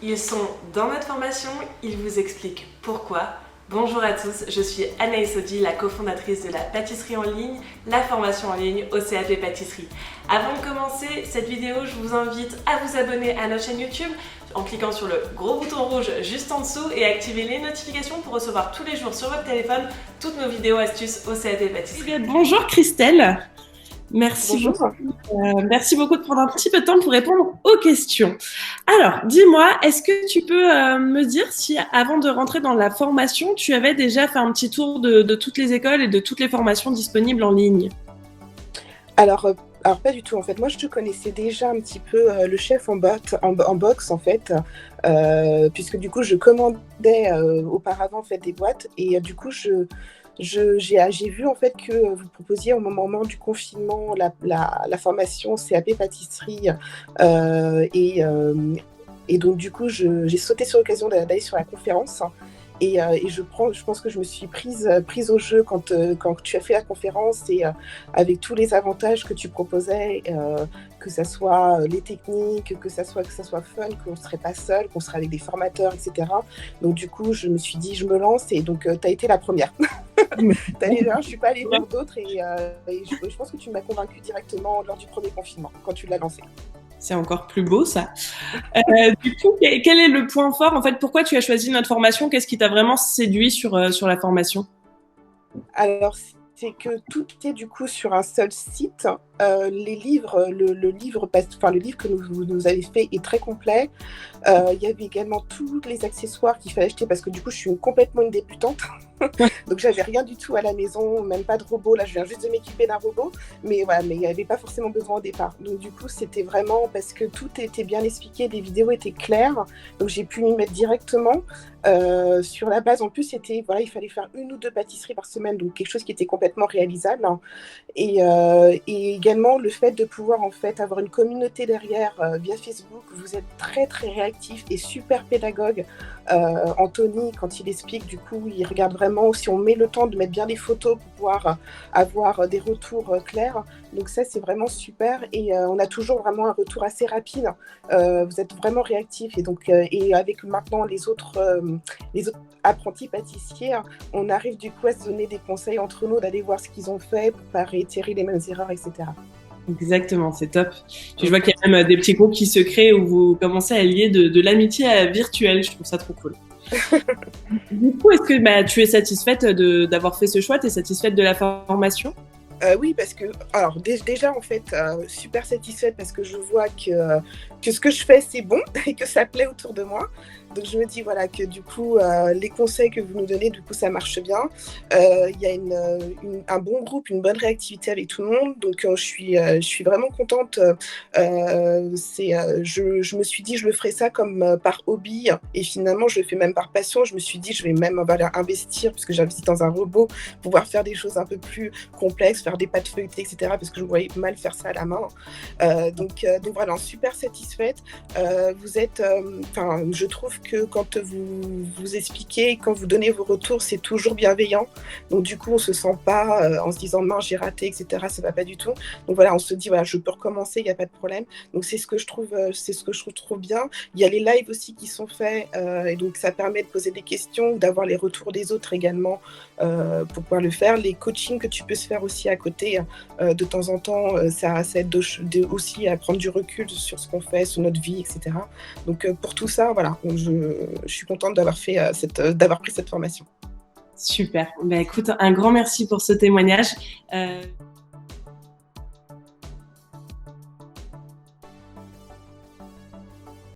Ils sont dans notre formation, ils vous expliquent pourquoi. Bonjour à tous, je suis Anaïs Odi, la cofondatrice de la pâtisserie en ligne, la formation en ligne au CAP Pâtisserie. Avant de commencer cette vidéo, je vous invite à vous abonner à notre chaîne YouTube en cliquant sur le gros bouton rouge juste en dessous et activer les notifications pour recevoir tous les jours sur votre téléphone toutes nos vidéos astuces au CAP Pâtisserie. Bonjour Christelle. Merci beaucoup de prendre un petit peu de temps pour répondre aux questions. Alors, dis-moi, est-ce que tu peux me dire si, avant de rentrer dans la formation, tu avais déjà fait un petit tour de toutes les écoles et de toutes les formations disponibles en ligne? Alors pas du tout. En fait, moi, je connaissais déjà un petit peu le chef en box, en fait, puisque du coup, je commandais auparavant en fait des boîtes et du coup, j'ai vu en fait que vous proposiez au moment du confinement la formation CAP pâtisserie et donc du coup j'ai sauté sur l'occasion d'aller sur la conférence et je pense que je me suis prise au jeu quand tu as fait la conférence et avec tous les avantages que tu proposais, que ça soit les techniques, que ça soit fun, qu'on ne serait pas seul, qu'on serait avec des formateurs, etc. Donc du coup, je me suis dit, je me lance et donc tu as été la première. Je ne suis pas allée voir d'autres et je pense que tu m'as convaincue directement lors du premier confinement, quand tu l'as lancé. C'est encore plus beau, ça. Du coup, quel est le point fort, en fait? Pourquoi tu as choisi notre formation? Qu'est-ce qui t'a vraiment séduit sur la formation? Alors, c'est que tout est du coup sur un seul site. Les livres, le livre que vous nous avez fait est très complet. Il y avait également tous les accessoires qu'il fallait acheter parce que du coup, je suis complètement une débutante. Donc, j'avais rien du tout à la maison, même pas de robot. Là, je viens juste de m'équiper d'un robot. Mais voilà, mais il n'y avait pas forcément besoin au départ. Donc, du coup, c'était vraiment parce que tout était bien expliqué, les vidéos étaient claires. Donc, j'ai pu m'y mettre directement. Sur la base, en plus, il fallait faire 1 ou 2 pâtisseries par semaine. Donc, quelque chose qui était complètement réalisable. Et également, le fait de pouvoir en fait avoir une communauté derrière via Facebook. Vous êtes très, très réactif et super pédagogue. Anthony, quand il explique, du coup, il regarde vraiment si on met le temps de mettre bien les photos pour pouvoir avoir des retours clairs. Donc ça, c'est vraiment super et on a toujours vraiment un retour assez rapide. Vous êtes vraiment réactifs et donc et avec maintenant les autres apprentis pâtissiers, on arrive du coup à se donner des conseils entre nous, d'aller voir ce qu'ils ont fait pour pas réitérer les mêmes erreurs, etc. Exactement, c'est top. Je vois qu'il y a même des petits groupes qui se créent où vous commencez à lier de l'amitié virtuelle. Je trouve ça trop cool. Du coup, est-ce que tu es satisfaite d'avoir fait ce choix? Tu es satisfaite de la formation? Oui, parce que, alors déjà en fait, super satisfaite parce que je vois que ce que je fais c'est bon et que ça plaît autour de moi. Donc je me dis voilà que du coup les conseils que vous nous donnez, du coup ça marche bien. Il y a un bon groupe, une bonne réactivité avec tout le monde. Donc je suis vraiment contente. Je me suis dit je le ferai ça comme par hobby et finalement je le fais même par passion. Je me suis dit je vais même investir parce que j'investis dans un robot, pouvoir faire des choses un peu plus complexes, faire des pâtes feuilletées, etc. parce que je me voyais mal faire ça à la main. Donc voilà, super satisfaite. Vous êtes, je trouve que quand vous expliquez, quand vous donnez vos retours, c'est toujours bienveillant. Donc du coup, on se sent pas en se disant mince, j'ai raté, etc. Ça va pas du tout. Donc voilà, on se dit voilà, je peux recommencer, il n'y a pas de problème. Donc c'est ce que je trouve trop bien. Il y a les lives aussi qui sont faits et donc ça permet de poser des questions, d'avoir les retours des autres également pour pouvoir le faire. Les coachings que tu peux se faire aussi à côté de temps en temps, ça aide aussi à prendre du recul sur ce qu'on fait, sur notre vie, etc. Donc pour tout ça, voilà, je suis contente d'avoir pris cette formation. Super. Écoute, un grand merci pour ce témoignage.